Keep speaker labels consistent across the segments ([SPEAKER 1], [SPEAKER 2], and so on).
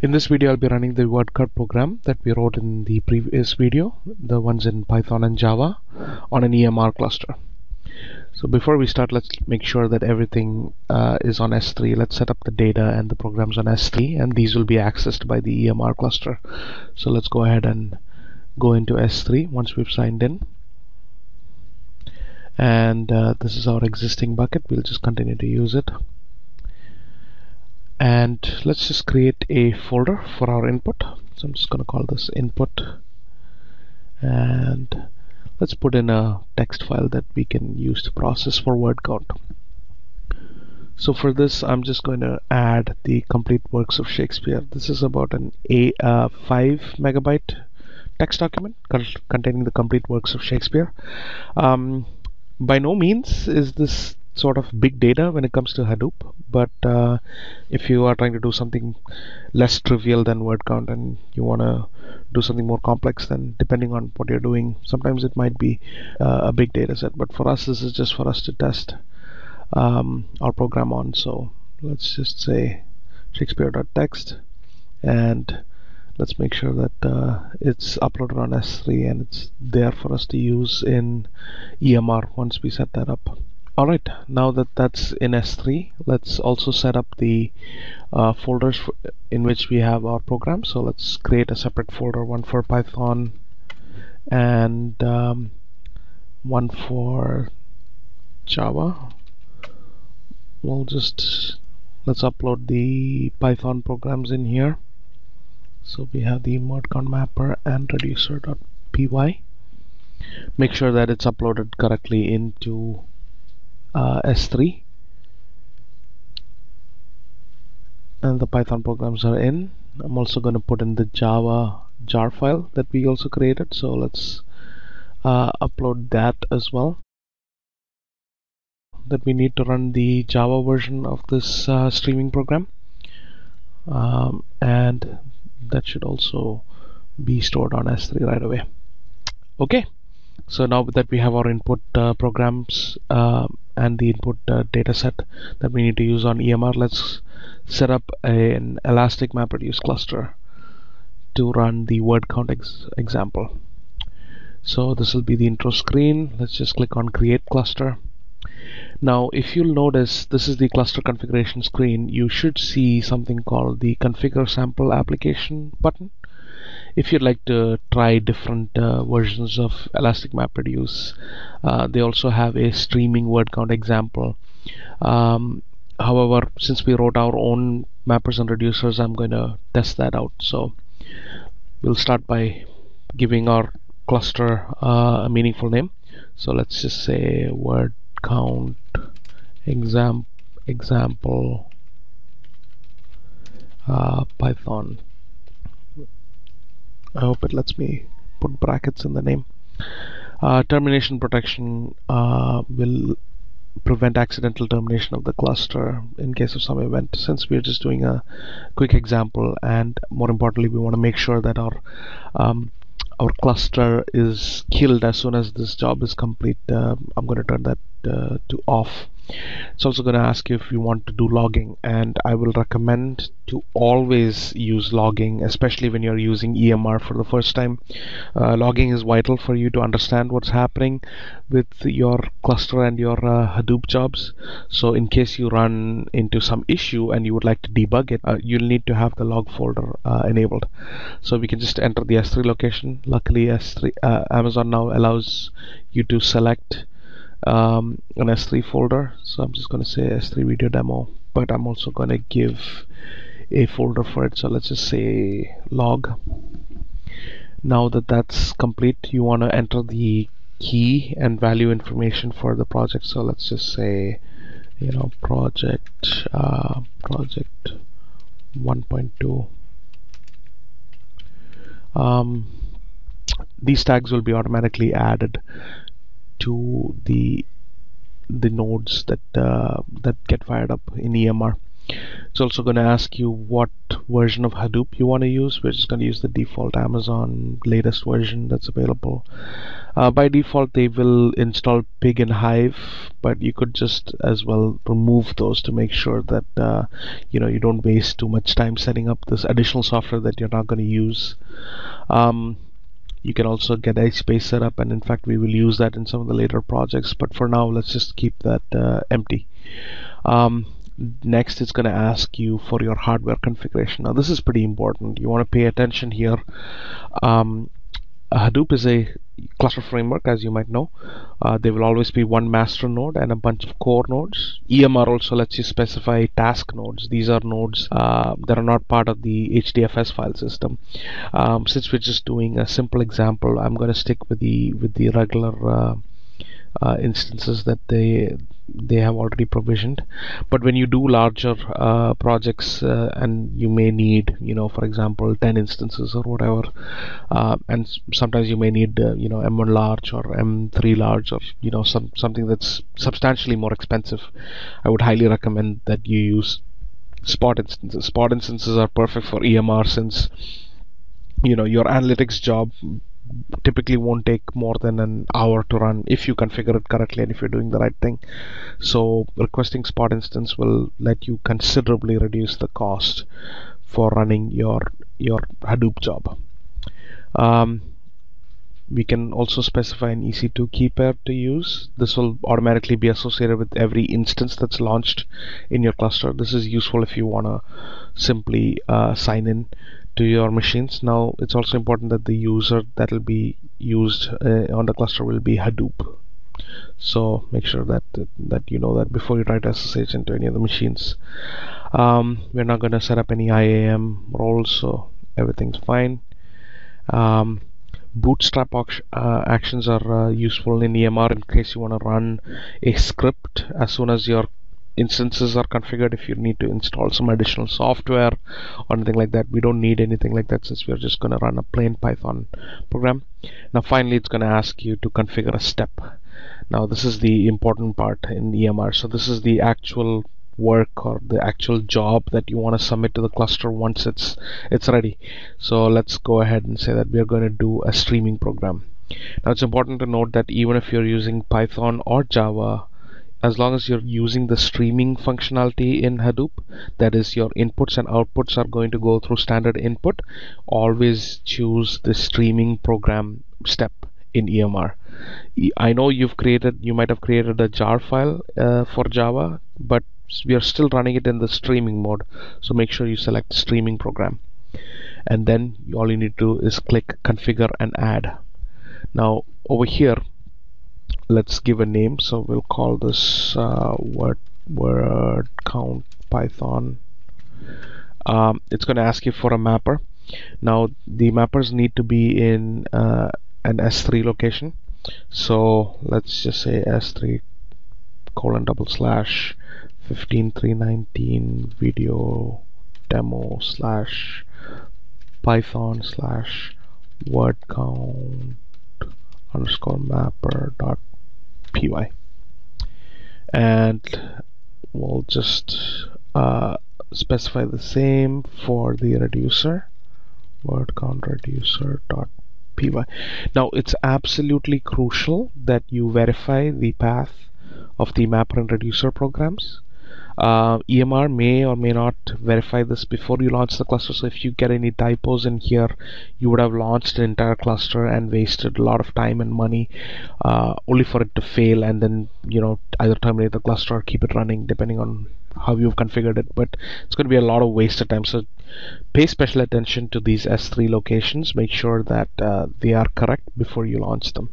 [SPEAKER 1] In this video, I'll be running the word-cloud program that we wrote in the previous video, the ones in Python and Java, on an EMR cluster. So before we start, let's make sure that everything is on S3. Let's set up the data and the programs on S3, and these will be accessed by the EMR cluster. So let's go ahead and go into S3 once we've signed in. And this is our existing bucket. We'll just continue to use it. And let's just create a folder for our input. So I'm just going to call this input, and let's put in a text file that we can use to process for word count. So for this, I'm just going to add the complete works of Shakespeare. This is about an 5 megabyte text document containing the complete works of Shakespeare. By no means is this sort of big data when it comes to Hadoop, but if you are trying to do something less trivial than word count and you want to do something more complex, then depending on what you're doing, sometimes it might be a big data set. But for us, this is just for us to test our program on. So let's just say Shakespeare.text, and let's make sure that it's uploaded on S3 and it's there for us to use in EMR once we set that up. Alright, now that that's in S3, let's also set up the folders in which we have our program. So let's create a separate folder, one for Python and one for Java. Let's upload the Python programs in here. So we have the word count mapper and reducer.py. Make sure that it's uploaded correctly into S3, and the Python programs are in. I'm also going to put in the Java jar file that we also created, so let's upload that as well. That we need to run the Java version of this streaming program, and that should also be stored on S3 right away. Okay, so now that we have our input programs and the input data set that we need to use on EMR, let's set up an Elastic MapReduce cluster to run the word count example. So this will be the intro screen. Let's just click on create cluster. Now if you'll notice, this is the cluster configuration screen. You should see something called the configure sample application button. If you'd like to try different versions of Elastic MapReduce, they also have a streaming word count example. However, since we wrote our own mappers and reducers, I'm going to test that out. So we'll start by giving our cluster a meaningful name. So let's just say word count example Python. I hope it lets me put brackets in the name. Termination protection will prevent accidental termination of the cluster in case of some event. Since we're just doing a quick example, and more importantly, we want to make sure that our cluster is killed as soon as this job is complete, I'm going to turn that to off. It's also going to ask you if you want to do logging, and I will recommend to always use logging, especially when you're using EMR for the first time. Logging is vital for you to understand what's happening with your cluster and your Hadoop jobs. So in case you run into some issue and you would like to debug it, you'll need to have the log folder enabled. So we can just enter the S3 location. Luckily, Amazon now allows you to select an S3 folder, so I'm just going to say S3 video demo, but I'm also going to give a folder for it. So let's just say log. Now that that's complete, you want to enter the key and value information for the project. So let's just say, project 1.2. These tags will be automatically added to the nodes that get fired up in EMR. It's also going to ask you what version of Hadoop you want to use. We're just going to use the default Amazon latest version that's available. By default, they will install Pig and Hive, but you could just as well remove those to make sure that you don't waste too much time setting up this additional software that you're not going to use. You can also get HBase set up, and in fact we will use that in some of the later projects, but for now let's just keep that empty. Next, it's going to ask you for your hardware configuration. Now this is pretty important. You want to pay attention here. Hadoop is a cluster framework, as you might know. There will always be one master node and a bunch of core nodes. EMR also lets you specify task nodes. These are nodes that are not part of the HDFS file system. Since we're just doing a simple example, I'm going to stick with the regular instances that they have already provisioned. But when you do larger projects and you may need, for example, 10 instances or whatever, and sometimes you may need M1 large or M3 large, or something that's substantially more expensive, I would highly recommend that you use spot instances. Spot instances are perfect for EMR, since your analytics job typically won't take more than an hour to run if you configure it correctly and if you're doing the right thing. So requesting spot instance will let you considerably reduce the cost for running your Hadoop job. We can also specify an EC2 key pair to use. This will automatically be associated with every instance that's launched in your cluster. This is useful if you want to simply sign in to your machines. Now it's also important that the user that will be used on the cluster will be Hadoop. So make sure that you know that before you try to SSH into any of the machines. We're not going to set up any IAM roles, so everything's fine. Bootstrap actions are useful in EMR in case you want to run a script as soon as your instances are configured. If you need to install some additional software or anything like that, we don't need anything like that, since we're just going to run a plain Python program. Now finally, it's going to ask you to configure a step. Now this is the important part in EMR. So this is the actual work or the actual job that you want to submit to the cluster once it's ready. So let's go ahead and say that we're going to do a streaming program. Now it's important to note that even if you're using Python or Java, as long as you're using the streaming functionality in Hadoop, that is, your inputs and outputs are going to go through standard input, always choose the streaming program step in EMR. I know you might have created a jar file for Java, but we are still running it in the streaming mode, so make sure you select streaming program, and then all you need to do is click configure and add. Now over here, let's give a name. So we'll call this word count Python. It's going to ask you for a mapper. Now the mappers need to be in an S3 location. So let's just say S3 : /15319 video demo /python /word count _mapper.py, and we'll just specify the same for the reducer, word count reducer.py. Now it's absolutely crucial that you verify the path of the mapper and reducer programs. EMR may or may not verify this before you launch the cluster, so if you get any typos in here, you would have launched an entire cluster and wasted a lot of time and money only for it to fail, and then either terminate the cluster or keep it running depending on how you've configured it. But it's going to be a lot of wasted time, so pay special attention to these S3 locations. Make sure that they are correct before you launch them.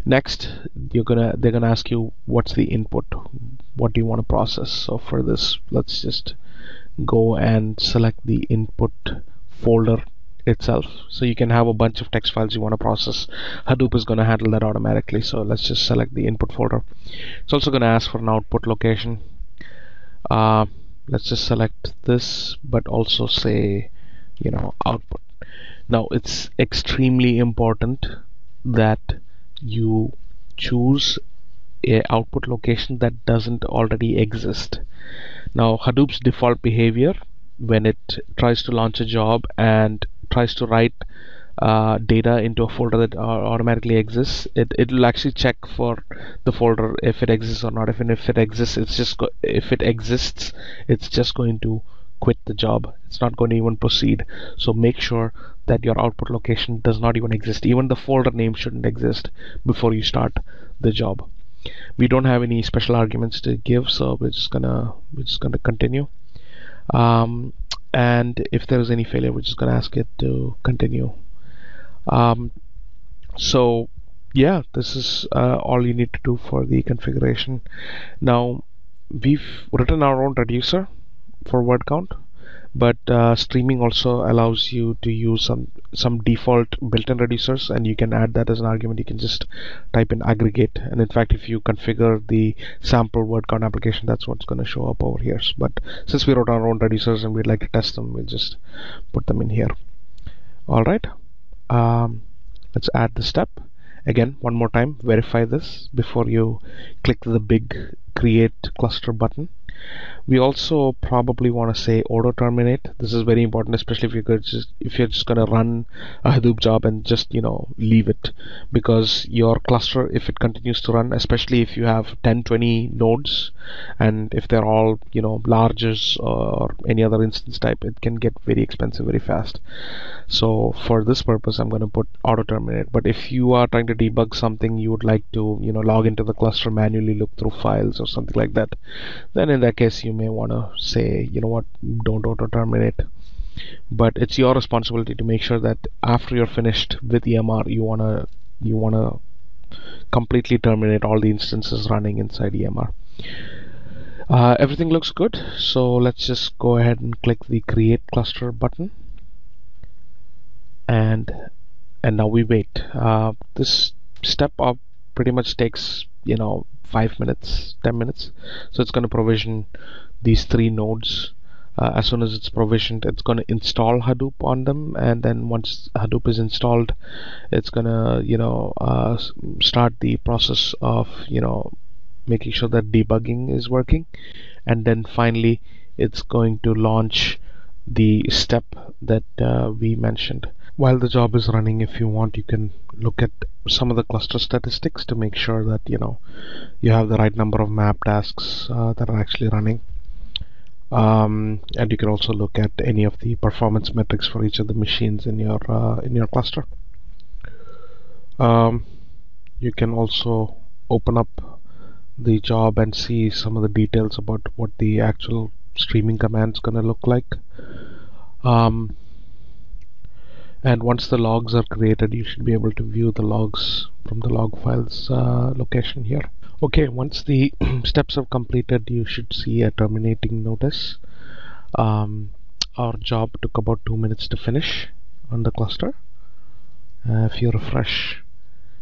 [SPEAKER 1] Next, they're gonna ask you what's the input, what do you want to process. So for this, let's just go and select the input folder itself. So you can have a bunch of text files you want to process. Hadoop is going to handle that automatically, so let's just select the input folder. It's also going to ask for an output location. Let's just select this, but also say output. Now it's extremely important that you choose a output location that doesn't already exist. Now Hadoop's default behavior when it tries to launch a job and tries to write data into a folder that automatically exists, it will actually check for the folder if it exists or not. If it exists, it's just going to quit the job. It's not going to even proceed. So make sure that your output location does not even exist. Even the folder name shouldn't exist before you start the job. We don't have any special arguments to give, so we're just gonna continue. And if there is any failure, we're just gonna ask it to continue. So yeah, this is all you need to do for the configuration. Now we've written our own reducer for word count, but Streamng also allows you to use some default built-in reducers, and you can add that as an argument. You can just type in aggregate, and in fact if you configure the sample word count application, that's what's going to show up over here. But since we wrote our own reducers and we'd like to test them, we'll just put them in here. All right, let's add the step. Again, one more time, verify this before you click the big create cluster button. We also probably want to say auto terminate. This is very important, especially if you're just going to run a Hadoop job and just leave it, because your cluster, if it continues to run, especially if you have 10-20 nodes, and if they're all larges or any other instance type, it can get very expensive very fast. So for this purpose, I'm going to put auto terminate. But if you are trying to debug something, you would like to log into the cluster, manually look through files or something like that, then in that case you may want to say, what, don't auto terminate. But it's your responsibility to make sure that after you're finished with EMR, you wanna completely terminate all the instances running inside EMR. Everything looks good, so let's just go ahead and click the create cluster button, and now we wait. This step up pretty much takes 5 minutes, 10 minutes. So it's going to provision these 3 nodes. As soon as it's provisioned, it's going to install Hadoop on them, and then once Hadoop is installed, it's going to start the process of making sure that debugging is working, and then finally it's going to launch the step that we mentioned. While the job is running, if you want, you can look at some of the cluster statistics to make sure that you have the right number of map tasks that are actually running. And you can also look at any of the performance metrics for each of the machines in your cluster. You can also open up the job and see some of the details about what the actual streaming command is going to look like. And once the logs are created, you should be able to view the logs from the log files location here. Okay, once the steps are completed, you should see a terminating notice. Our job took about 2 minutes to finish on the cluster. If you refresh,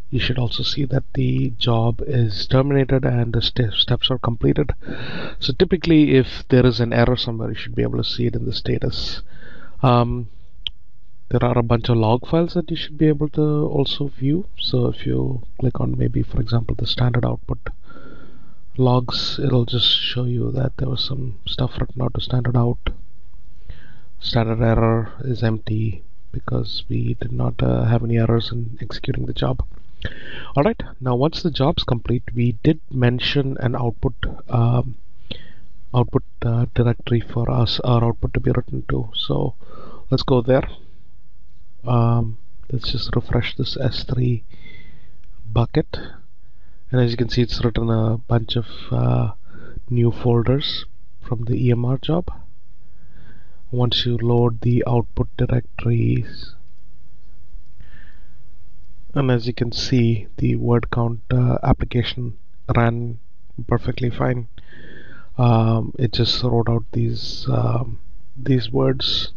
[SPEAKER 1] you should also see that the job is terminated and the steps are completed. So typically, if there is an error somewhere, you should be able to see it in the status. There are a bunch of log files that you should be able to also view. So if you click on, maybe for example, the standard output logs, it'll just show you that there was some stuff written out to standard out. Standard error is empty because we did not have any errors in executing the job. Alright, now once the job's complete, we did mention an output directory for our output to be written to. So let's go there. Let's just refresh this S3 bucket, and as you can see, it's written a bunch of new folders from the EMR job. Once you load the output directories, and as you can see, the word count application ran perfectly fine. It just wrote out these words